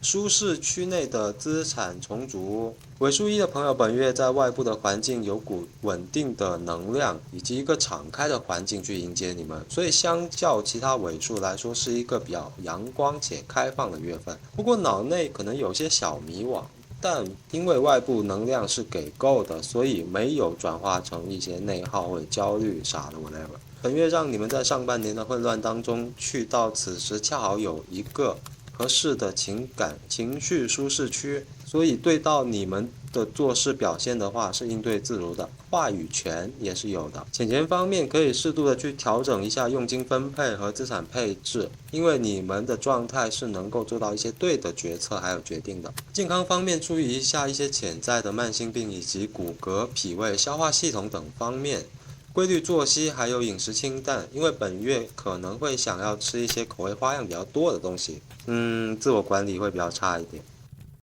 舒适区内的资产重组。尾数一的朋友，本月在外部的环境有股稳定的能量，以及一个敞开的环境去迎接你们，所以相较其他尾数来说，是一个比较阳光且开放的月份。不过脑内可能有些小迷惘，但因为外部能量是给够的，所以没有转化成一些内耗或者焦虑啥的 whatever。本月让你们在上半年的混乱当中去到此时恰好有一个合适的情绪舒适区，所以对到你们的做事表现的话是应对自如的，话语权也是有的。钱方面可以适度的去调整一下用金分配和资产配置，因为你们的状态是能够做到一些对的决策还有决定的。健康方面注意一下一些潜在的慢性病以及骨骼、脾胃、消化系统等方面。规律作息还有饮食清淡，因为本月可能会想要吃一些口味花样比较多的东西，自我管理会比较差一点。